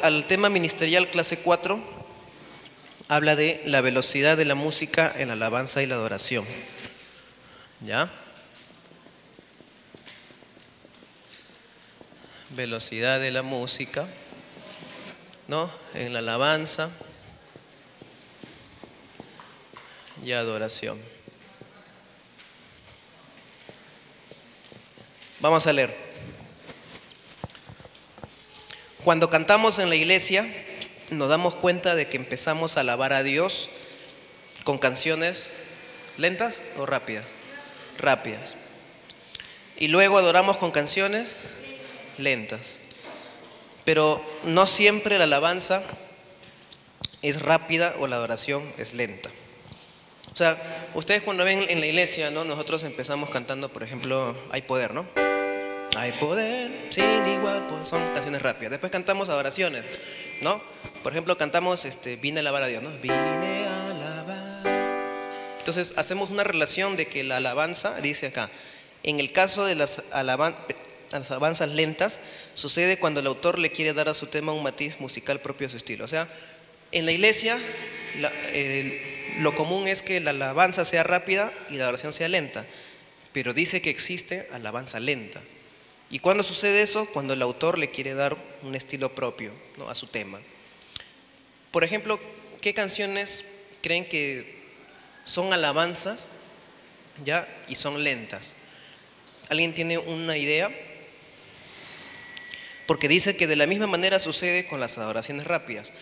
al tema ministerial, clase 4, habla de la velocidad de la música en la alabanza y la adoración. ¿Ya? Velocidad de la música, ¿no? En la alabanza y adoración. Vamos a leer. Cuando cantamos en la iglesia, nos damos cuenta de que empezamos a alabar a Dios con canciones lentas o rápidas. Rápidas. Y luego adoramos con canciones lentas. Pero no siempre la alabanza es rápida o la adoración es lenta. O sea, ustedes cuando ven en la iglesia, ¿no? Nosotros empezamos cantando, por ejemplo, Hay poder, ¿no? Hay poder sin igual, pues son canciones rápidas. Después cantamos adoraciones, ¿no? Por ejemplo, cantamos Vine a alabar a Dios, ¿no? Vine a alabar. Entonces hacemos una relación de que la alabanza, dice acá, en el caso de las alabanzas lentas, sucede cuando el autor le quiere dar a su tema un matiz musical propio de su estilo. O sea, en la iglesia lo común es que la alabanza sea rápida y la adoración sea lenta, pero dice que existe alabanza lenta. ¿Y cuándo sucede eso? Cuando el autor le quiere dar un estilo propio, ¿no? A su tema. Por ejemplo, ¿qué canciones creen que son alabanzas, ya, y son lentas? ¿Alguien tiene una idea? Porque dice que de la misma manera sucede con las adoraciones rápidas.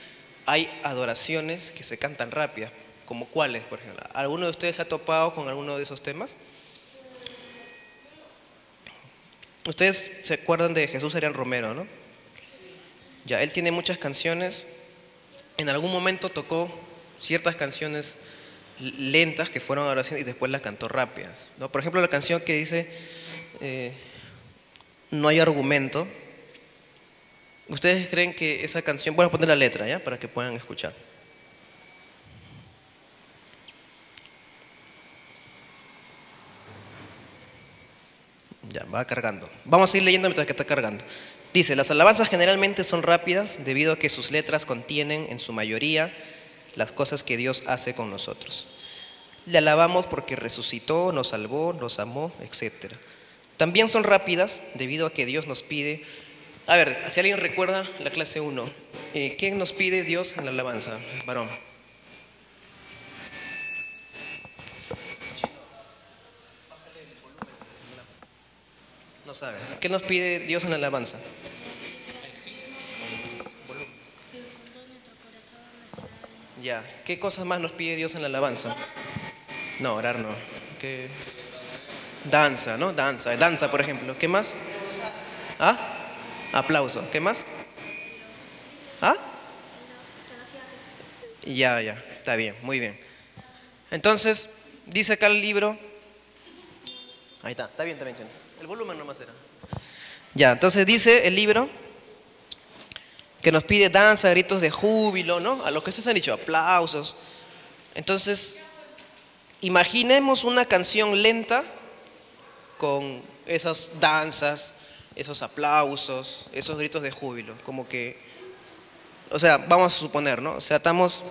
Hay adoraciones que se cantan rápidas, como ¿cuáles, por ejemplo? ¿Alguno de ustedes se ha topado con alguno de esos temas? Ustedes se acuerdan de Jesús Arián Romero, ¿no? Ya, él tiene muchas canciones. En algún momento tocó ciertas canciones lentas que fueron adoraciones y después las cantó rápidas, ¿no? Por ejemplo, la canción que dice No hay argumento. ¿Ustedes creen que esa canción, voy a poner la letra, ¿ya? Para que puedan escuchar. Ya, va cargando. Vamos a ir leyendo mientras que está cargando. Dice, las alabanzas generalmente son rápidas debido a que sus letras contienen en su mayoría las cosas que Dios hace con nosotros. Le alabamos porque resucitó, nos salvó, nos amó, etc. También son rápidas debido a que Dios nos pide. A ver, si alguien recuerda la clase 1, ¿qué nos pide Dios en la alabanza, varón? No sabe. ¿Qué nos pide Dios en la alabanza? Ya. ¿Qué cosas más nos pide Dios en la alabanza? No, orar no. ¿Qué? Danza, ¿no? Danza, por ejemplo. ¿Qué más? ¿Ah? Aplauso. ¿Qué más? ¿Ah? Ya, está bien, muy bien. Entonces, dice acá el libro. Ahí está bien, está bien. El volumen nomás era. Ya, entonces dice el libro que nos pide danza, gritos de júbilo, ¿no? A lo que ustedes han dicho, aplausos. Entonces, imaginemos una canción lenta con esas danzas, esos aplausos, esos gritos de júbilo, como que, o sea, vamos a suponer, ¿no? O sea, estamos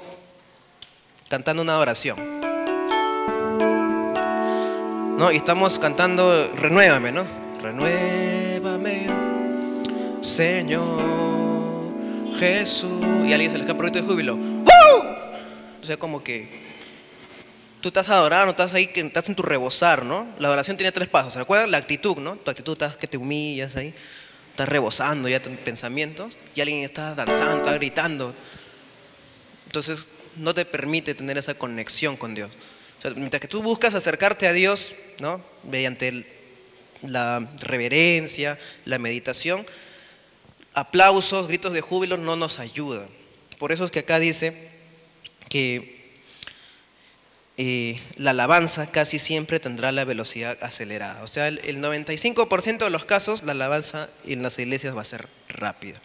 cantando una oración, ¿no? Y estamos cantando, renuévame, ¿no? Renuévame, Señor Jesús. Y a alguien se le escapa un grito de júbilo. ¡Uh! O sea, como que tú estás adorando, estás ahí, estás en tu rebosar, ¿no? La adoración tiene 3 pasos. ¿Se recuerdan? La actitud, ¿no? Tu actitud estás que te humillas ahí, estás rebosando ya tus pensamientos y alguien está danzando, está gritando. Entonces no te permite tener esa conexión con Dios. O sea, mientras que tú buscas acercarte a Dios, ¿no? Mediante la reverencia, la meditación, aplausos, gritos de júbilo no nos ayudan. Por eso es que acá dice que la alabanza casi siempre tendrá la velocidad acelerada. O sea, el 95% de los casos la alabanza en las iglesias va a ser rápida.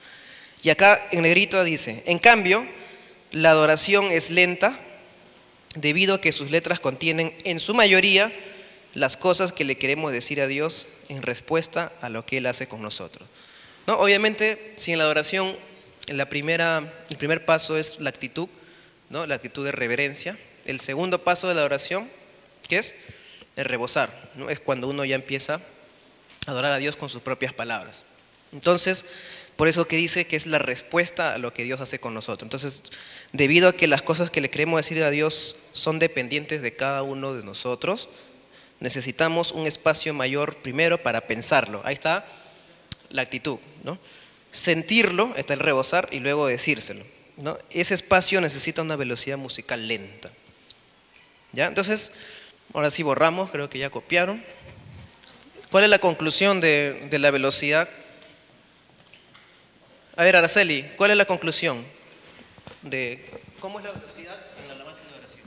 Y acá en negrito dice, en cambio, la adoración es lenta debido a que sus letras contienen en su mayoría las cosas que le queremos decir a Dios en respuesta a lo que Él hace con nosotros, ¿no? Obviamente, si en la adoración el primer paso es la actitud, ¿no? La actitud de reverencia. El segundo paso de la adoración, ¿qué es? El rebosar, ¿no? Es cuando uno ya empieza a adorar a Dios con sus propias palabras. Entonces, por eso que dice que es la respuesta a lo que Dios hace con nosotros. Entonces, debido a que las cosas que le queremos decir a Dios son dependientes de cada uno de nosotros, necesitamos un espacio mayor primero para pensarlo. Ahí está la actitud, ¿no? Sentirlo, está el rebosar, y luego decírselo, ¿no? Ese espacio necesita una velocidad musical lenta. ¿Ya? Entonces, ahora sí borramos, creo que ya copiaron. ¿Cuál es la conclusión de la velocidad? A ver, Araceli, ¿cuál es la conclusión de cómo es la velocidad en la alabanza y la oración?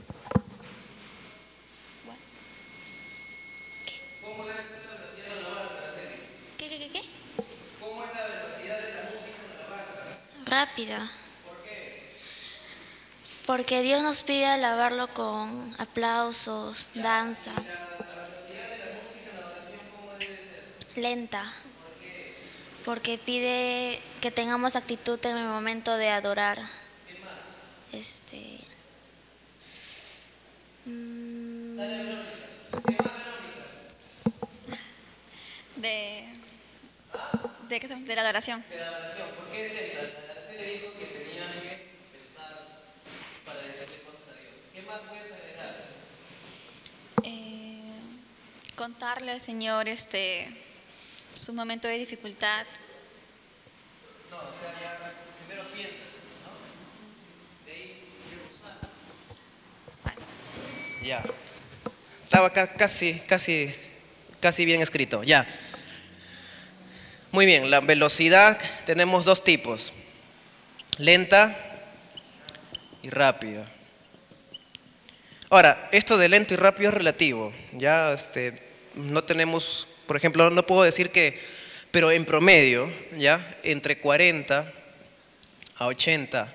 ¿Cómo debe ser la velocidad de la alabanza, Araceli? ¿Qué? ¿Cómo es la velocidad de la música en la alabanza? Rápida. ¿Por qué? Porque Dios nos pide alabarlo con aplausos, danza. ¿La velocidad de la música en la oración cómo debe ser? Lenta. Porque pide que tengamos actitud en el momento de adorar. ¿Qué más? Dale, Verónica. ¿Qué más, Verónica? De la adoración. De la oración. ¿Por qué es lenta? Araceli dijo que tenían que pensar para decirle cosas a Dios. ¿Qué más puedes agregar? Contarle al Señor su momento de dificultad. No, o sea, ya primero piensas, ¿no? De ahí usar. Ya. Estaba casi bien escrito. Ya. Muy bien, la velocidad tenemos dos tipos. Lenta y rápida. Ahora, esto de lento y rápido es relativo. Ya no tenemos, por ejemplo, no puedo decir que, pero en promedio, ya, entre 40 a 80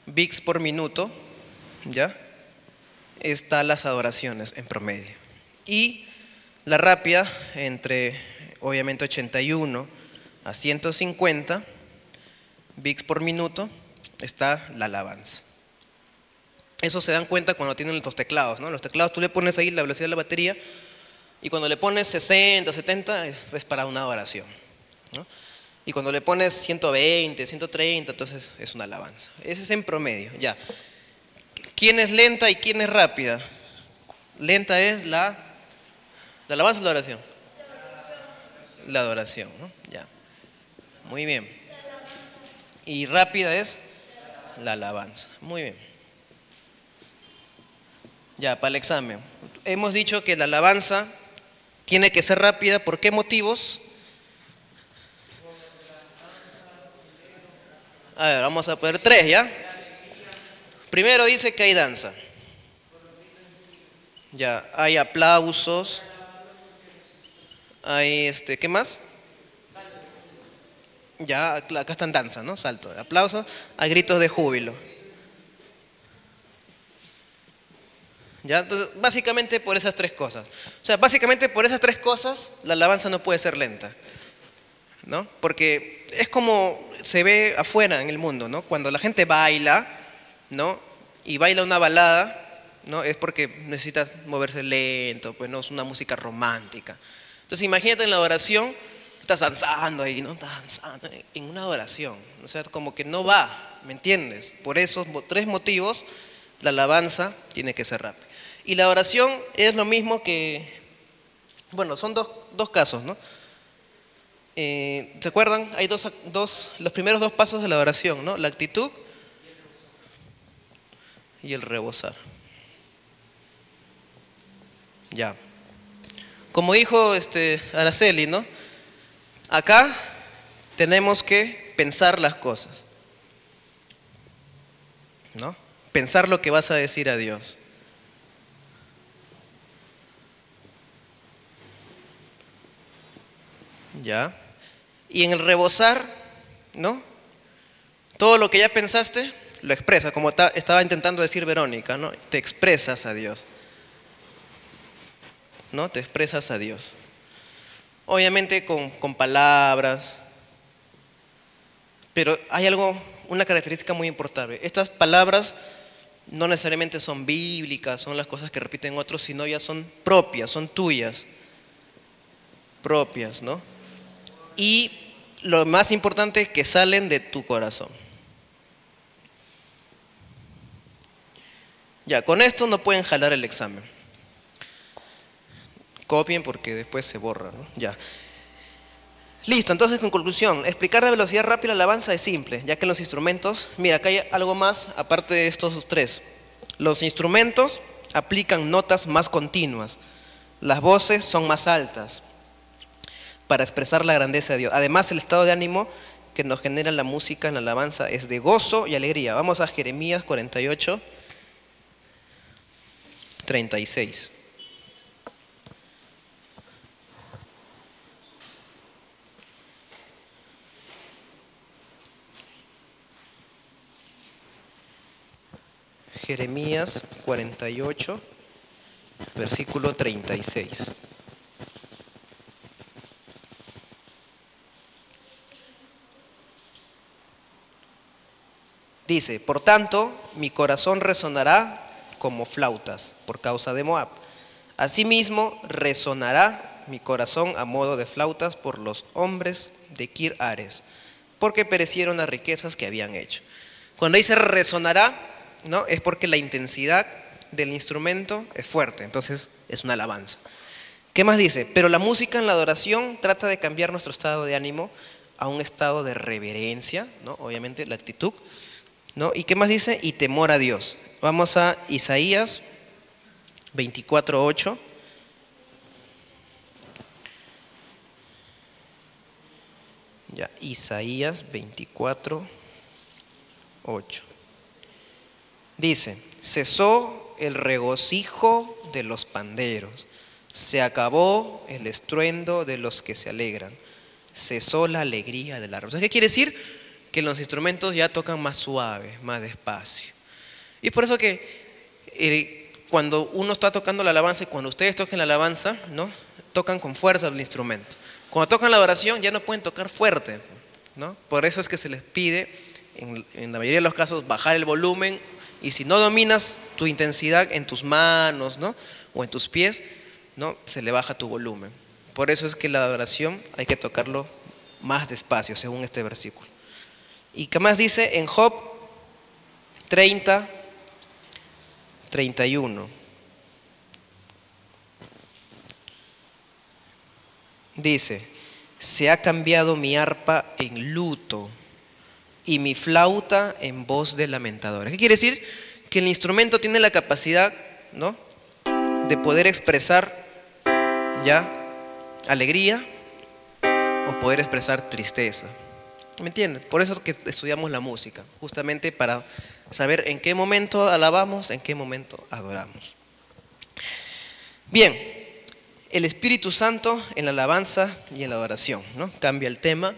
bits por minuto, ya, están las adoraciones en promedio. Y la rápida, entre, obviamente, 81 a 150 bits por minuto, está la alabanza. Eso se dan cuenta cuando tienen los teclados, ¿no? Los teclados tú le pones ahí la velocidad de la batería y cuando le pones 60, 70 es para una adoración, ¿no? Y cuando le pones 120, 130, entonces es una alabanza. Ese es en promedio, ya. ¿Quién es lenta y quién es rápida? Lenta es la alabanza o la adoración. La adoración, ¿no? Ya. Muy bien. Y rápida es la alabanza. Muy bien. Ya, para el examen. Hemos dicho que la alabanza tiene que ser rápida. ¿Por qué motivos? A ver, vamos a poner 3, ¿ya? Primero dice que hay danza. Ya, hay aplausos. Hay ¿qué más? Ya, acá está en danza, ¿no? Salto, aplausos, hay gritos de júbilo. ¿Ya? Entonces, básicamente por esas tres cosas. O sea, básicamente por esas tres cosas la alabanza no puede ser lenta, ¿no? Porque es como se ve afuera en el mundo, ¿no? Cuando la gente baila, ¿no? Y baila una balada, ¿no? Es porque necesitas moverse lento, pues no es una música romántica. Entonces imagínate en la adoración, estás danzando ahí, ¿no? Danzando en una adoración. O sea, como que no va, ¿me entiendes? Por esos tres motivos, la alabanza tiene que ser rápida. Y la oración es lo mismo que, bueno, son dos casos, ¿no? ¿Se acuerdan? Hay los primeros dos pasos de la oración, ¿no? La actitud y el rebosar. Ya. Como dijo Araceli, ¿no? Acá tenemos que pensar las cosas, ¿no? Pensar lo que vas a decir a Dios. ¿Ya? Y en el rebosar, ¿no? Todo lo que ya pensaste, lo expresas, como estaba intentando decir Verónica, ¿no? Te expresas a Dios, ¿no? Te expresas a Dios. Obviamente con palabras, pero hay algo una característica muy importante. Estas palabras no necesariamente son bíblicas, son las cosas que repiten otros, sino ya son propias, son tuyas, propias, ¿no? Y lo más importante es que salen de tu corazón. Ya, con esto no pueden jalar el examen. Copien porque después se borra, ¿no? Ya. Listo, entonces en conclusión, explicar la velocidad rápida de la alabanza es simple, ya que los instrumentos, mira, acá hay algo más aparte de estos tres. Los instrumentos aplican notas más continuas, las voces son más altas para expresar la grandeza de Dios. Además, el estado de ánimo que nos genera la música en la alabanza es de gozo y alegría. Vamos a Jeremías 48, 36. Jeremías 48, versículo 36. Dice, por tanto, mi corazón resonará como flautas por causa de Moab. Asimismo, resonará mi corazón a modo de flautas por los hombres de Kir Ares, porque perecieron las riquezas que habían hecho. Cuando dice resonará, ¿no? Es porque la intensidad del instrumento es fuerte, entonces es una alabanza. ¿Qué más dice? Pero la música en la adoración trata de cambiar nuestro estado de ánimo a un estado de reverencia, ¿no? Obviamente la actitud, ¿no? ¿Y qué más dice? Y temor a Dios. Vamos a Isaías 24:8. Ya, Isaías 24:8. Dice, cesó el regocijo de los panderos, se acabó el estruendo de los que se alegran, cesó la alegría del arpa. ¿Qué quiere decir? Que los instrumentos ya tocan más suave, más despacio. Y por eso que cuando uno está tocando la alabanza y cuando ustedes toquen la alabanza, ¿no? Tocan con fuerza el instrumento. Cuando tocan la adoración ya no pueden tocar fuerte, ¿no? Por eso es que se les pide, en la mayoría de los casos, bajar el volumen. Y si no dominas tu intensidad en tus manos, ¿no? O en tus pies, ¿no? Se le baja tu volumen. Por eso es que la adoración hay que tocarlo más despacio, según este versículo. ¿Y qué más dice? En Job 30, 31. Dice, se ha cambiado mi arpa en luto y mi flauta en voz de lamentadores. ¿Qué quiere decir? Que el instrumento tiene la capacidad, ¿no? De poder expresar ya alegría o poder expresar tristeza. ¿Me entienden? Por eso es que estudiamos la música, justamente para saber en qué momento alabamos, en qué momento adoramos. Bien, el Espíritu Santo en la alabanza y en la adoración, ¿no? Cambia el tema.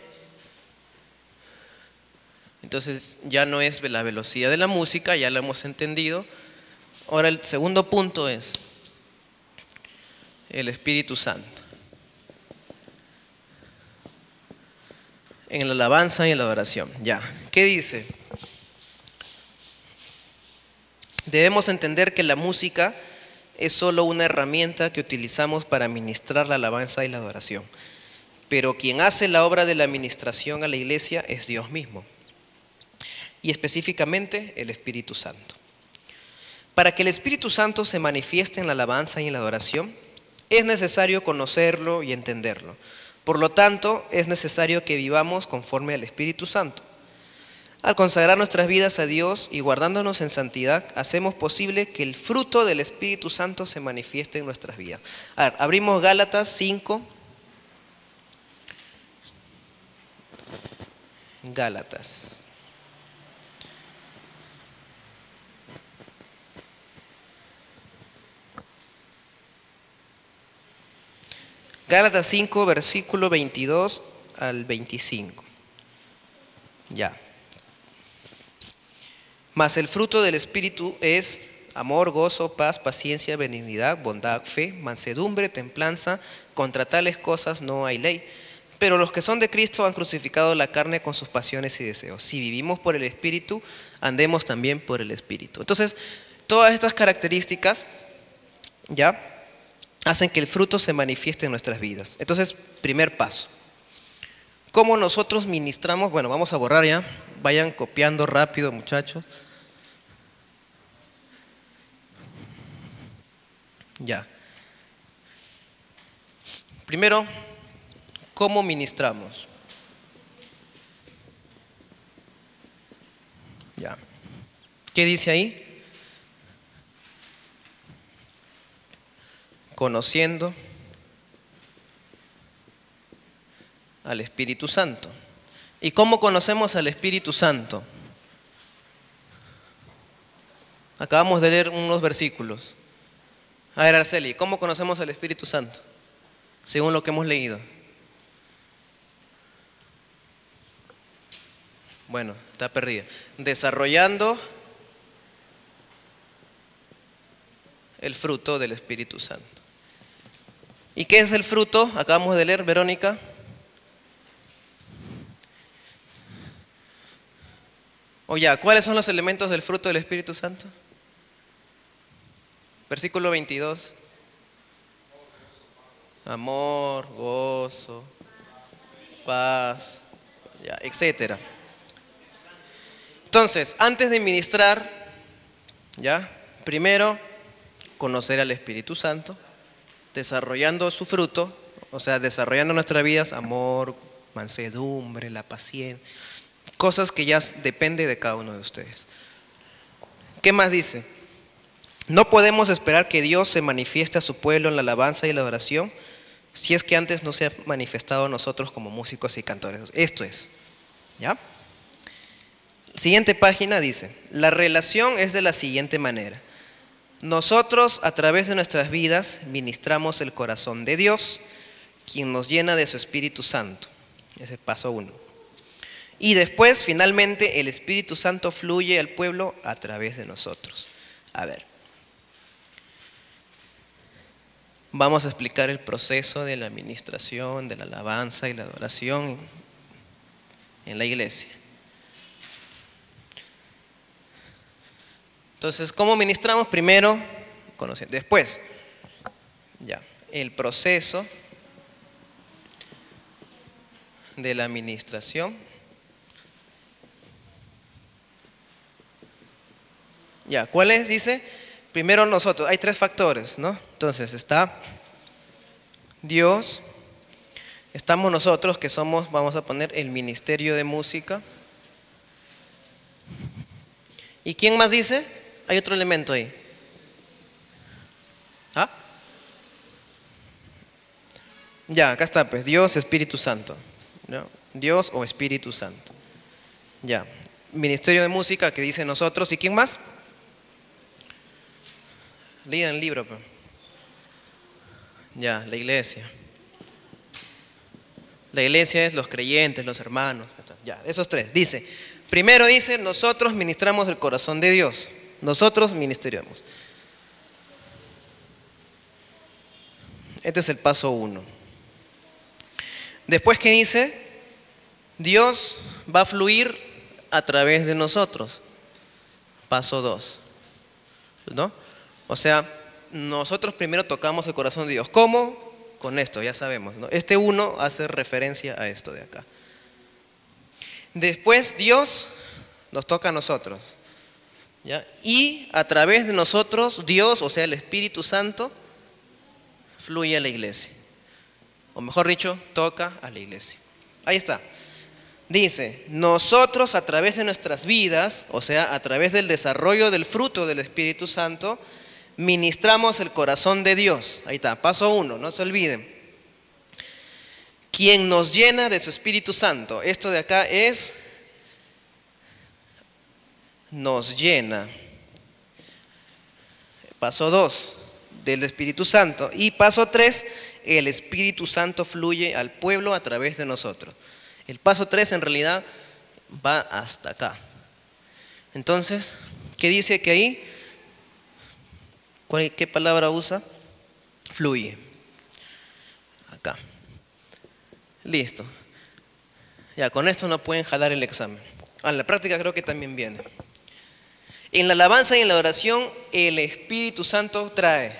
Entonces ya no es la velocidad de la música, ya lo hemos entendido. Ahora el segundo punto es el Espíritu Santo en la alabanza y en la adoración. Ya, ¿qué dice? Debemos entender que la música es solo una herramienta que utilizamos para ministrar la alabanza y la adoración. Pero quien hace la obra de la administración a la iglesia es Dios mismo. Y específicamente el Espíritu Santo. Para que el Espíritu Santo se manifieste en la alabanza y en la adoración, es necesario conocerlo y entenderlo. Por lo tanto, es necesario que vivamos conforme al Espíritu Santo. Al consagrar nuestras vidas a Dios y guardándonos en santidad, hacemos posible que el fruto del Espíritu Santo se manifieste en nuestras vidas. A ver, abrimos Gálatas 5. Gálatas. Gálatas 5, versículo 22 al 25. Ya. Mas el fruto del Espíritu es amor, gozo, paz, paciencia, benignidad, bondad, fe, mansedumbre, templanza. Contra tales cosas no hay ley. Pero los que son de Cristo han crucificado la carne con sus pasiones y deseos. Si vivimos por el Espíritu, andemos también por el Espíritu. Entonces, todas estas características ya hacen que el fruto se manifieste en nuestras vidas. Entonces, primer paso. ¿Cómo nosotros ministramos? Bueno, vamos a borrar ya. Vayan copiando rápido, muchachos. Ya. Primero, ¿cómo ministramos? Ya. ¿Qué dice ahí? Conociendo al Espíritu Santo. ¿Y cómo conocemos al Espíritu Santo? Acabamos de leer unos versículos. A ver, Araceli, ¿cómo conocemos al Espíritu Santo? Según lo que hemos leído. Bueno, está perdida. Desarrollando el fruto del Espíritu Santo. ¿Y qué es el fruto? Acabamos de leer, Verónica. O ya, ¿cuáles son los elementos del fruto del Espíritu Santo? Versículo 22. Amor, gozo, paz, ya, etcétera. Entonces, antes de ministrar, ya, primero conocer al Espíritu Santo, desarrollando su fruto, o sea, desarrollando en nuestras vidas amor, mansedumbre, la paciencia, cosas que ya depende de cada uno de ustedes. ¿Qué más dice? No podemos esperar que Dios se manifieste a su pueblo en la alabanza y la adoración si es que antes no se ha manifestado a nosotros como músicos y cantores. Esto es, ¿ya? Siguiente página dice, la relación es de la siguiente manera. Nosotros a través de nuestras vidas ministramos el corazón de Dios, quien nos llena de su Espíritu Santo. Ese es paso 1. Y después, finalmente, el Espíritu Santo fluye al pueblo a través de nosotros. A ver. Vamos a explicar el proceso de la administración, de la alabanza y la adoración en la iglesia. Entonces, ¿cómo ministramos? Primero, conociendo. Después, ya, el proceso de la administración. Ya, ¿cuál es? Dice, primero nosotros. Hay 3 factores, ¿no? Entonces, está Dios, estamos nosotros que somos, vamos a poner, el ministerio de música. ¿Y quién más dice? Hay otro elemento ahí. ¿Ah? Ya, acá está, pues, Dios, Espíritu Santo, ¿no? Dios o Espíritu Santo. Ya, ministerio de música que dice nosotros. ¿Y quién más? Lean el libro, pues. Ya, la iglesia. La iglesia es los creyentes, los hermanos. Ya, esos 3. Dice, primero dice, nosotros ministramos el corazón de Dios. Nosotros ministeriamos. Este es el paso 1. Después, ¿qué dice? Dios va a fluir a través de nosotros. Paso 2. ¿No? O sea, nosotros primero tocamos el corazón de Dios. ¿Cómo? Con esto, ya sabemos, ¿no? Este 1 hace referencia a esto de acá. Después Dios nos toca a nosotros, ¿ya? Y a través de nosotros, Dios, o sea, el Espíritu Santo, fluye a la iglesia. O mejor dicho, toca a la iglesia. Ahí está. Dice, nosotros a través de nuestras vidas, o sea, a través del desarrollo del fruto del Espíritu Santo, ministramos el corazón de Dios. Ahí está, paso 1, no se olviden. Quien nos llena de su Espíritu Santo. Esto de acá es, nos llena. Paso 2, del Espíritu Santo. Y paso 3, el Espíritu Santo fluye al pueblo a través de nosotros. El paso 3 en realidad va hasta acá. Entonces, ¿qué dice que ahí? ¿Qué palabra usa? Fluye. Acá. Listo. Ya, con esto no pueden jalar el examen. En la práctica creo que también viene. En la alabanza y en la oración, el Espíritu Santo trae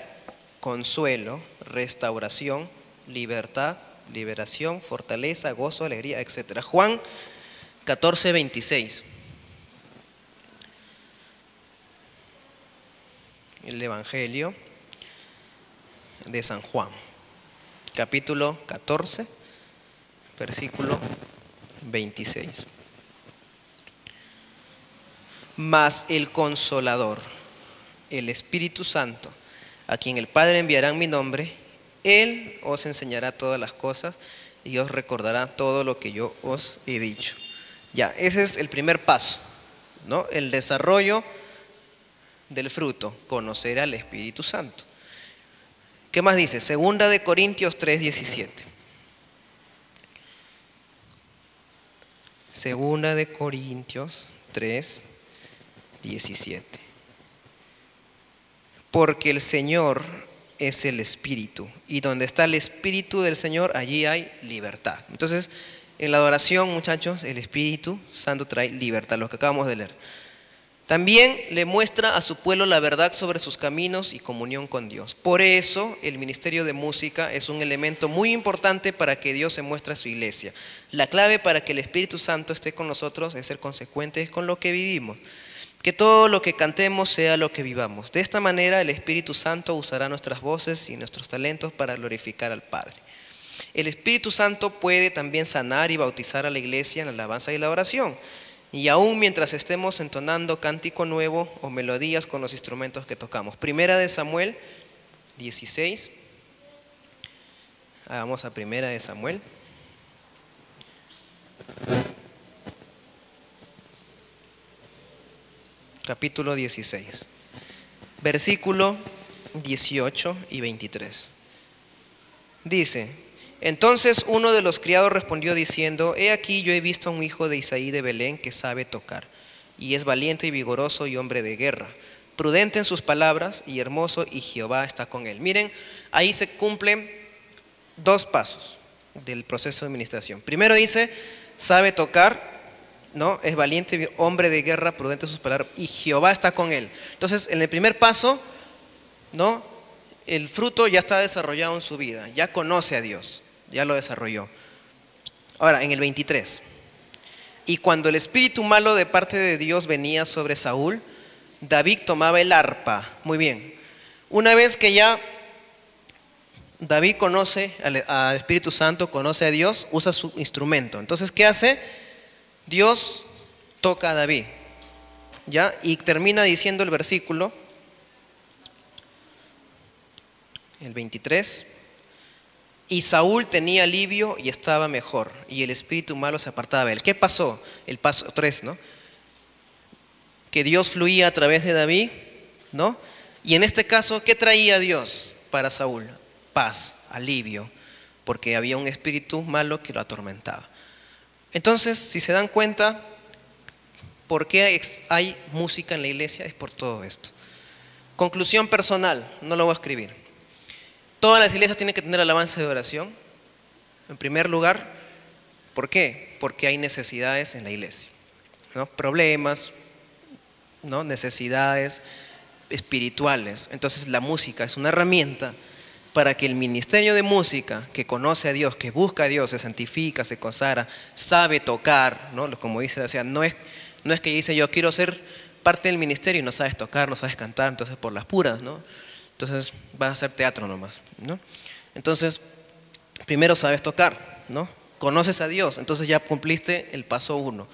consuelo, restauración, libertad, liberación, fortaleza, gozo, alegría, etc. Juan 14:26. El Evangelio de San Juan, capítulo 14, versículo 26. Mas el Consolador, el Espíritu Santo, a quien el Padre enviará en mi nombre, Él os enseñará todas las cosas y os recordará todo lo que yo os he dicho. Ya, ese es el primer paso, ¿no? El desarrollo del fruto, conocer al Espíritu Santo. ¿Qué más dice? Segunda de Corintios 3:17. Segunda de Corintios 3:17. Porque el Señor es el Espíritu, y donde está el Espíritu del Señor, allí hay libertad. Entonces, en la adoración, muchachos, el Espíritu Santo trae libertad, lo que acabamos de leer. También le muestra a su pueblo la verdad sobre sus caminos y comunión con Dios. Por eso el ministerio de música es un elemento muy importante para que Dios se muestre a su iglesia. La clave para que el Espíritu Santo esté con nosotros es ser consecuentes con lo que vivimos. Que todo lo que cantemos sea lo que vivamos. De esta manera el Espíritu Santo usará nuestras voces y nuestros talentos para glorificar al Padre. El Espíritu Santo puede también sanar y bautizar a la iglesia en la alabanza y la oración. Y aún mientras estemos entonando cántico nuevo o melodías con los instrumentos que tocamos. Primera de Samuel 16. Vamos a Primera de Samuel. Capítulo 16. Versículo 18 y 23. Dice: entonces uno de los criados respondió diciendo: he aquí, yo he visto a un hijo de Isaí de Belén que sabe tocar, y es valiente y vigoroso y hombre de guerra, prudente en sus palabras y hermoso, y Jehová está con él. Miren, ahí se cumplen dos pasos del proceso de administración. Primero dice, sabe tocar, ¿no? Es valiente, hombre de guerra, prudente en sus palabras, y Jehová está con él. Entonces, en el primer paso, ¿no? El fruto ya está desarrollado en su vida, ya conoce a Dios, ya lo desarrolló. Ahora, en el 23. Y cuando el espíritu malo de parte de Dios venía sobre Saúl, David tomaba el arpa. Muy bien. Una vez que ya David conoce al Espíritu Santo, conoce a Dios, usa su instrumento. Entonces, ¿qué hace? Dios toca a David, ¿ya? Y termina diciendo el versículo, el 23. Y Saúl tenía alivio y estaba mejor, y el espíritu malo se apartaba de él. ¿Qué pasó? El paso 3, ¿no? Que Dios fluía a través de David, ¿no? Y en este caso, ¿qué traía Dios para Saúl? Paz, alivio, porque había un espíritu malo que lo atormentaba. Entonces, si se dan cuenta, ¿por qué hay música en la iglesia? Es por todo esto. Conclusión personal, no lo voy a escribir. Todas las iglesias tienen que tener alabanza y oración. En primer lugar, ¿por qué? Porque hay necesidades en la iglesia, ¿no? Problemas, ¿no? Necesidades espirituales. Entonces la música es una herramienta para que el ministerio de música, que conoce a Dios, que busca a Dios, se santifica, se consagra, sabe tocar, ¿no? Como dice, o sea, no es que dice yo quiero ser parte del ministerio y no sabes tocar, no sabes cantar, entonces por las puras, ¿no? Entonces vas a hacer teatro nomás, ¿no? Entonces, primero sabes tocar, ¿no? Conoces a Dios, entonces ya cumpliste el paso 1.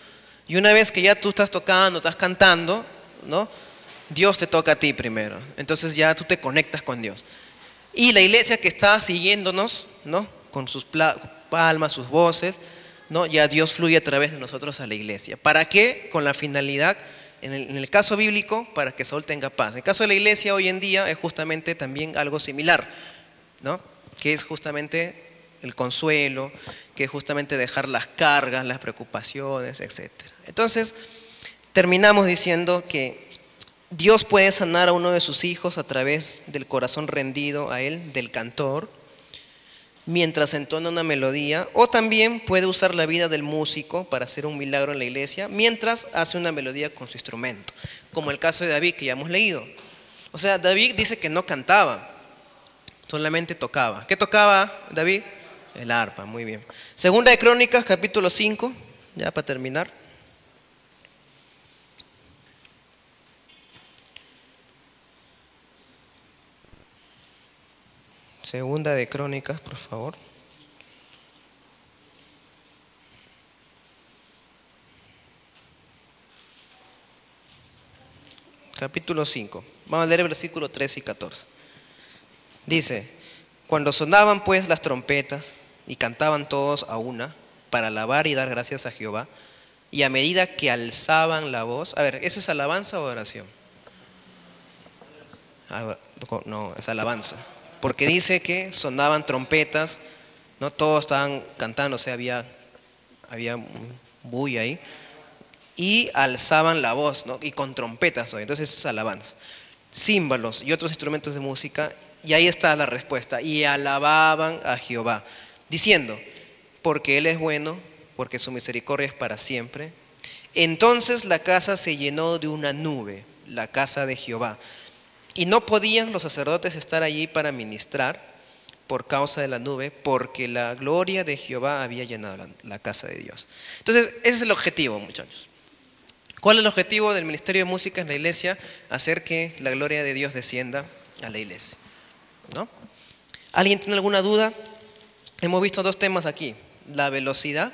Y una vez que ya tú estás tocando, estás cantando, ¿no? Dios te toca a ti primero. Entonces ya tú te conectas con Dios. Y la iglesia que está siguiéndonos, ¿no? Con sus palmas, sus voces, ¿no? Ya Dios fluye a través de nosotros a la iglesia. ¿Para qué? Con la finalidad, en el caso bíblico, para que Saúl tenga paz. En el caso de la iglesia hoy en día es justamente también algo similar, ¿no? Que es justamente el consuelo, que es justamente dejar las cargas, las preocupaciones, etc. Entonces, terminamos diciendo que Dios puede sanar a uno de sus hijos a través del corazón rendido a Él, del cantor. mientras entona una melodía, o también puede usar la vida del músico para hacer un milagro en la iglesia mientras hace una melodía con su instrumento, como el caso de David que ya hemos leído. O sea, David dice que no cantaba, solamente tocaba. ¿Qué tocaba David? El arpa, muy bien. Segunda de Crónicas, capítulo 5, ya para terminar. Segunda de Crónicas, por favor. Capítulo 5. Vamos a leer el versículo 13 y 14. Dice, cuando sonaban pues las trompetas y cantaban todos a una para alabar y dar gracias a Jehová, y a medida que alzaban la voz, a ver, ¿eso es alabanza o oración? No, es alabanza. Porque dice que sonaban trompetas, no todos estaban cantando, o sea, había un bulla ahí, y alzaban la voz, ¿no? Y con trompetas, ¿no? Entonces es alabanza. Címbalos y otros instrumentos de música, y ahí está la respuesta, y alababan a Jehová, diciendo, porque Él es bueno, porque su misericordia es para siempre. Entonces la casa se llenó de una nube, la casa de Jehová. Y no podían los sacerdotes estar allí para ministrar por causa de la nube, porque la gloria de Jehová había llenado la casa de Dios. Entonces, ese es el objetivo, muchachos. ¿Cuál es el objetivo del ministerio de música en la iglesia? Hacer que la gloria de Dios descienda a la iglesia, ¿no? ¿Alguien tiene alguna duda? Hemos visto dos temas aquí, la velocidad,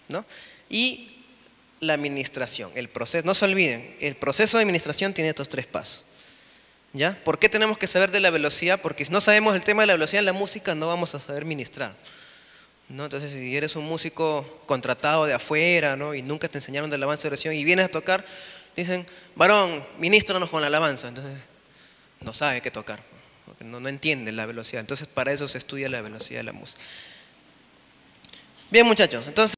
¿no? Y la administración, el proceso. No se olviden, el proceso de administración tiene estos tres pasos. ¿Ya? ¿Por qué tenemos que saber de la velocidad? Porque si no sabemos el tema de la velocidad en la música, no vamos a saber ministrar, ¿no? Entonces, si eres un músico contratado de afuera, ¿no? Y nunca te enseñaron de alabanza y oración y vienes a tocar, dicen, varón, ministranos con la alabanza. Entonces, no sabe qué tocar, porque no entiende la velocidad. Entonces, para eso se estudia la velocidad de la música. Bien, muchachos, entonces